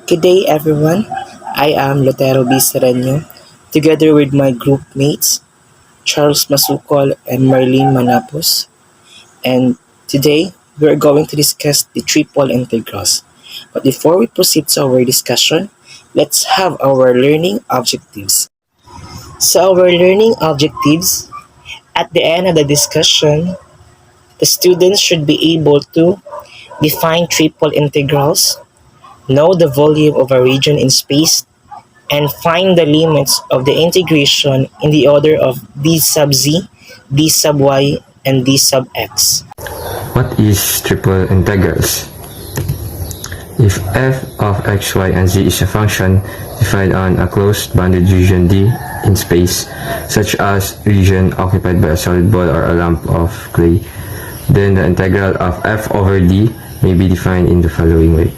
Good day, everyone. I am Lotero B. Serenio, together with my group mates, Charles Masukol and Marlene Manapos. And today, we are going to discuss the triple integrals. But before we proceed to our discussion, let's have our learning objectives. So, our learning objectives, at the end of the discussion, the students should be able to define triple integrals, know the volume of a region in space, and find the limits of the integration in the order of d sub z, d sub y, and d sub x. What is triple integrals? If f of x, y, and z is a function defined on a closed bounded region D in space, such as region occupied by a solid ball or a lump of clay, then the integral of f over D may be defined in the following way.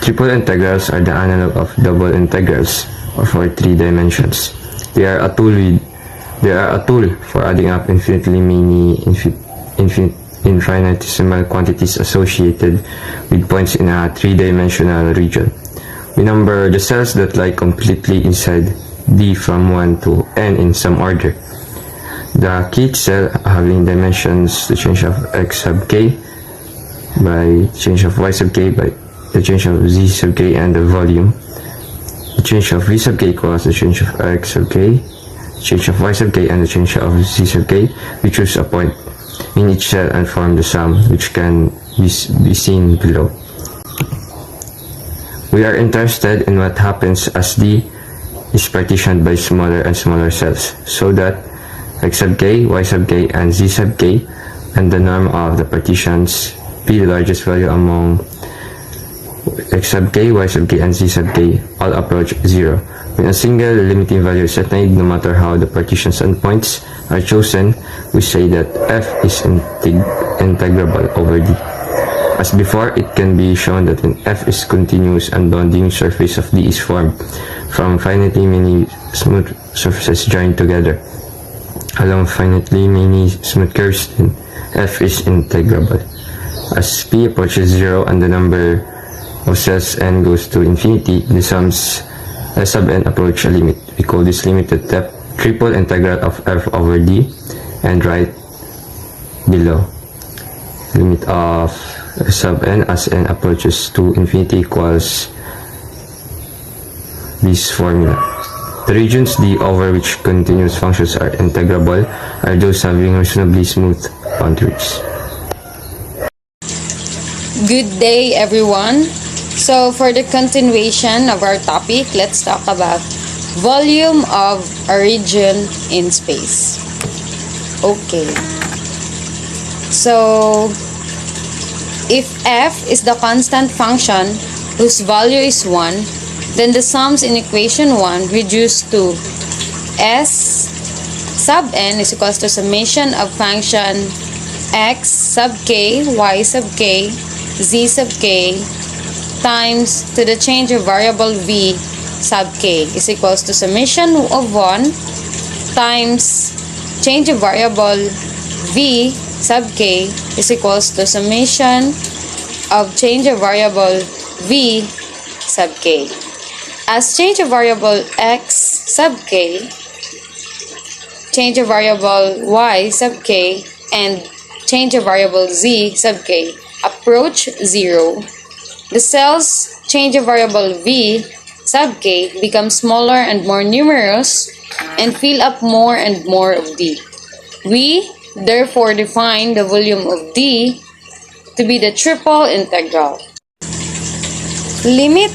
Triple integrals are the analog of double integrals, or for 3 dimensions. They are a tool for adding up infinitely many infinitesimal quantities associated with points in a 3-dimensional region. We number the cells that lie completely inside D from 1 to n in some order. The kth cell having dimensions the change of x sub k by change of y sub k by the change of z sub k and the volume. The change of v sub k equals the change of x sub k, change of y sub k, and the change of z sub k. We choose a point in each cell and form the sum, which can be seen below. We are interested in what happens as D is partitioned by smaller and smaller cells, so that x sub k, y sub k, and z sub k, and the norm of the partitions be the largest value among x sub k, y sub k, and z sub k all approach 0. When a single limiting value is attained, no matter how the partitions and points are chosen, we say that f is integrable over D. As before, it can be shown that when f is continuous, a bounding surface of D is formed from finitely many smooth surfaces joined together along finitely many smooth curves, then f is integrable. As p approaches 0 and the number of cells n goes to infinity, the sums s sub n approach a limit. We call this limit the triple integral of f over D, and write below limit of s sub n as n approaches to infinity equals this formula. The regions D over which continuous functions are integrable are those having reasonably smooth boundaries. Good day, everyone. So for the continuation of our topic, let's talk about volume of a region in space. Okay. So if f is the constant function whose value is 1, then the sums in equation 1 reduce to s sub n is equals to summation of function x sub k, y sub k, z sub k times to the change of variable v sub k is equals to summation of 1 times change of variable v sub k is equals to summation of change of variable v sub k. As change of variable x sub k, change of variable y sub k, and change of variable z sub k approach 0, the cells change of variable v sub k become smaller and more numerous and fill up more and more of D. We therefore define the volume of D to be the triple integral. Limit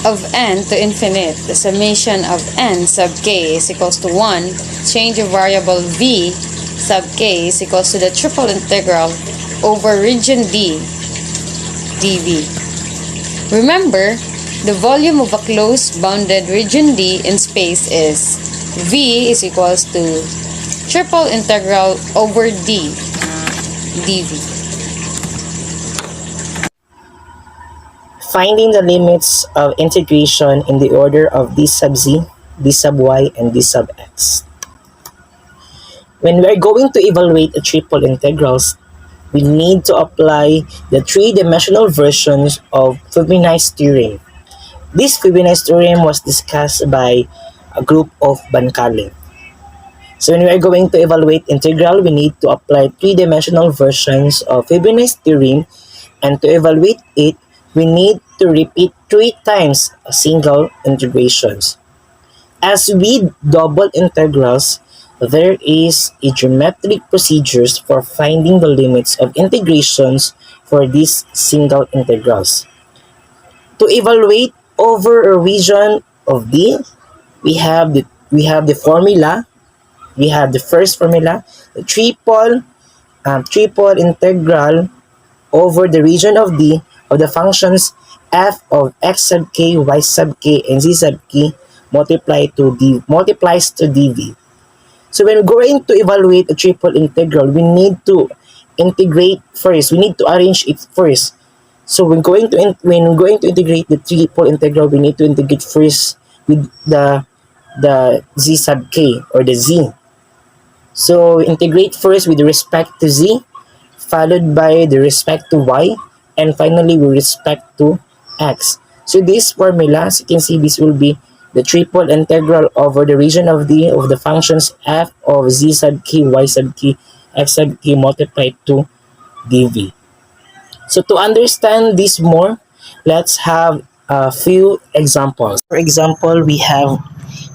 of n to infinite, the summation of n sub k is equals to 1, change of variable v sub k is equals to the triple integral over region D dv. Remember, the volume of a closed bounded region D in space is V is equals to triple integral over D dV. Finding the limits of integration in the order of d sub z, d sub y, and d sub x. When we are going to evaluate the triple integrals, we need to apply the three-dimensional versions of fluminized theorem. This Fibonacci theorem was discussed by a group of Bancale. So when we are going to evaluate integral, we need to apply three-dimensional versions of Fibonacci theorem, and to evaluate it, we need to repeat 3 times a single integrations. As with double integrals, there is a geometric procedures for finding the limits of integrations for these single integrals. To evaluate over a region of D, we have the formula. We have the first formula, the triple integral over the region of D of the functions f of x sub k, y sub k, and z sub k multiplies to dv. So when we're going to evaluate a triple integral, we need to integrate first. We need to arrange it first. So when we're going to integrate the triple integral, we need to integrate first with the z sub k, or the z. So integrate first with respect to z, followed by the respect to y, and finally with respect to x. So this formula, as you can see, this will be the triple integral over the region of D of the functions f of z sub k, y sub k, x sub k multiplied to dv. So to understand this more, let's have a few examples. For example, we have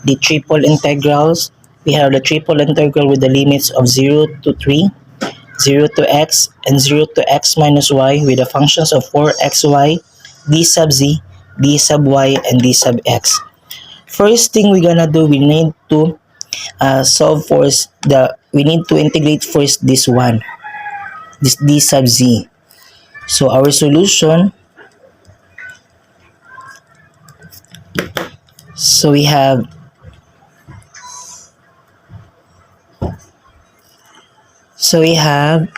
the triple integrals. We have the triple integral with the limits of 0 to 3, 0 to x, and 0 to x minus y with the functions of 4xy, d sub z, d sub y, and d sub x. First thing we're gonna do, we need to we need to integrate first this one, this d sub z. So our solution, so we have so we have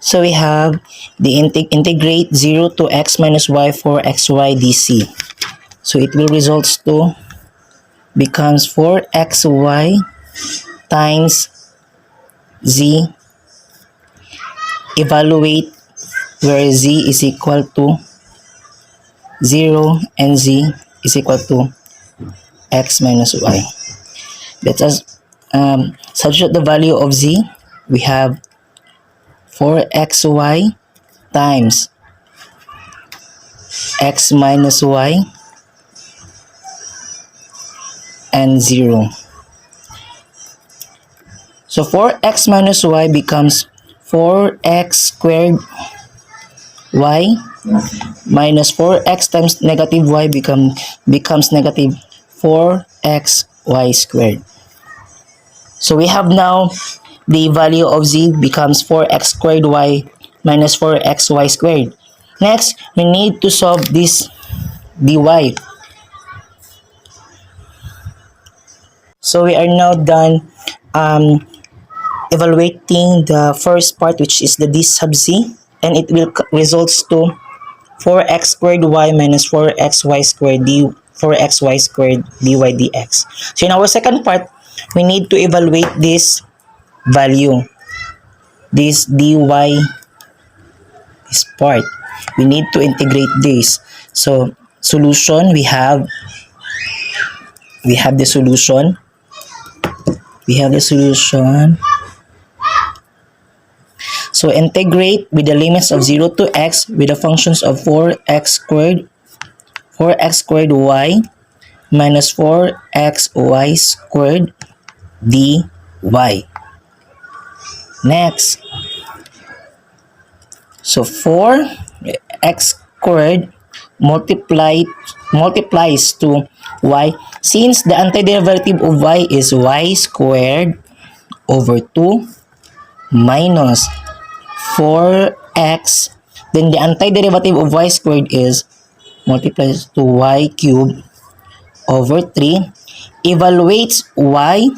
So we have the integrate 0 to x minus y for xy dc. So it will results to becomes 4xy times z. Evaluate where z is equal to 0 and z is equal to x minus y. Let us substitute the value of z. We have 4xy times x minus y and 0. So 4x minus y becomes 4x squared y minus 4x times negative y becomes negative 4x y squared. So we have now the value of z becomes 4x squared y minus 4xy squared. Next, we need to solve this dy. So we are now done evaluating the first part, which is the d sub z, and it will results to 4x squared y minus 4xy squared 4xy squared dy dx. So in our second part, we need to evaluate this value, this dy, this part. We need to integrate this. So solution, we have the solution. So integrate with the limits of 0 to x with the functions of 4x squared y minus 4xy squared dy. Next, so 4x squared multiplies to y. Since the antiderivative of y is y squared over 2 minus 4x, then the antiderivative of y squared is multiplies to y cubed over 3. Evaluates y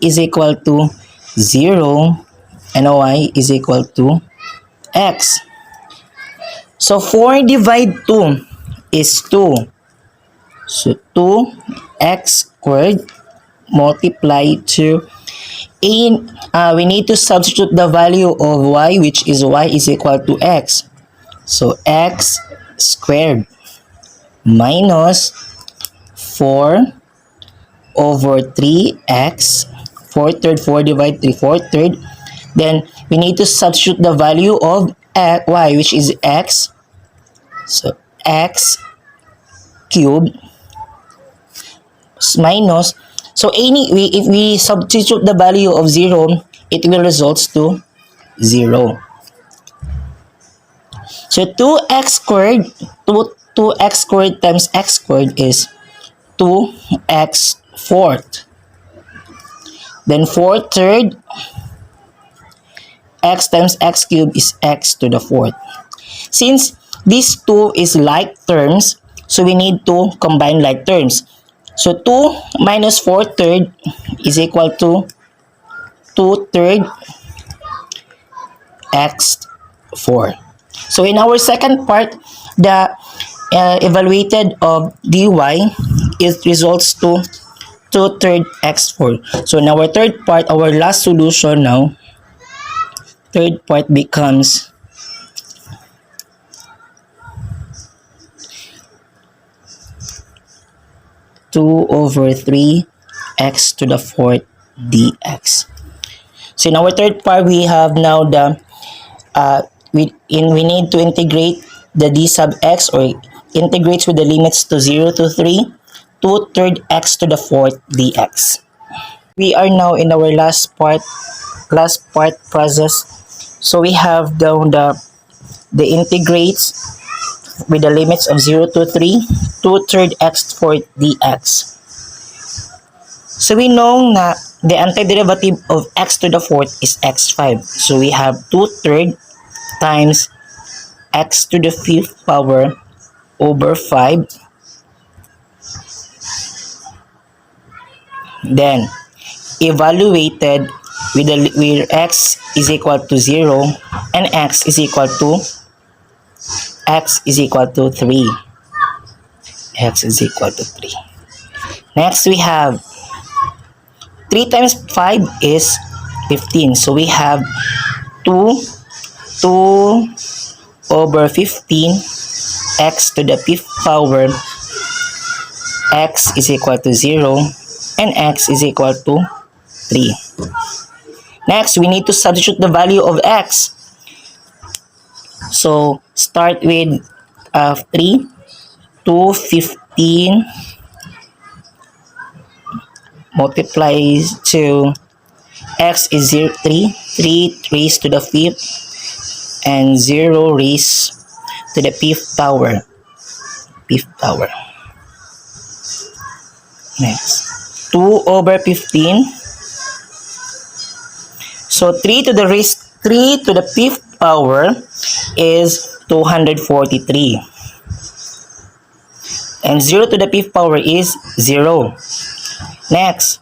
is equal to 0 and y is equal to x. So 4 divide 2 is 2. So 2x squared multiply to we need to substitute the value of y, which is y is equal to x. So x squared minus 4 over 3x, 4 third, 4 divided 3, 4 third. Then we need to substitute the value of y, which is x. So x cubed minus, so if we substitute the value of 0, it will result to 0. So 2x squared, 2x squared times x squared is 2x fourth. Then 4 third, x times x cubed is x to the fourth. Since these two is like terms, so we need to combine like terms. So 2 minus 4 third is equal to 2 third x 4. So in our second part, the evaluated of dy it results to 2 third x 4. So in our third part, our last solution now, third part becomes 2 over 3 x to the fourth dx. So in our third part, we have now the we need to integrate the d sub x, or integrates with the limits to 0 to 3, 2 third x to the fourth dx. We are now in our last part process. So we have down the integrates with the limits of 0 to 3, 2 third x fourth dx. So we know na the antiderivative of x to the fourth is x5. So we have 2 third times x to the fifth power over 5. Then evaluated with where x is equal to 0 and x is equal to 3. X is equal to 3. Next we have 3 times 5 is 15. So we have 2 over 15 x to the fifth power, x is equal to 0 and x is equal to 3. Next, we need to substitute the value of x. So start with 3 to 15 multiplies to x is 0, 3 raised to the fifth and 0 raised to the fifth power. Next, 2 over 15. So 3 to the fifth power is 243. And 0 to the fifth power is 0. Next,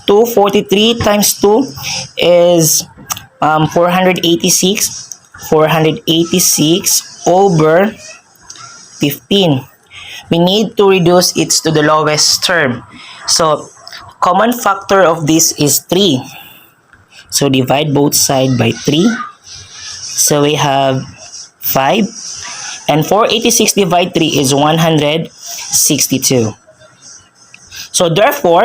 243 times 2 is 486. 486 over 15. We need to reduce it to the lowest term. So, common factor of this is 3. So, divide both sides by 3. So, we have 5. And 486 divided 3 is 162. So, therefore,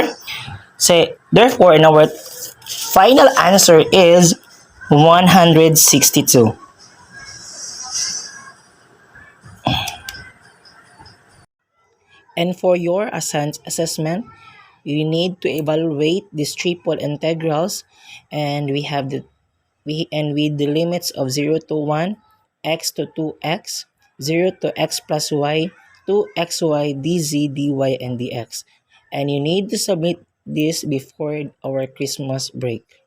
in our final answer is 162. And for your Ascent Assessment, you need to evaluate these triple integrals, and we have with the limits of 0 to 1, x to 2x, 0 to x plus y, 2xy, dz, dy, and dx. And you need to submit this before our Christmas break.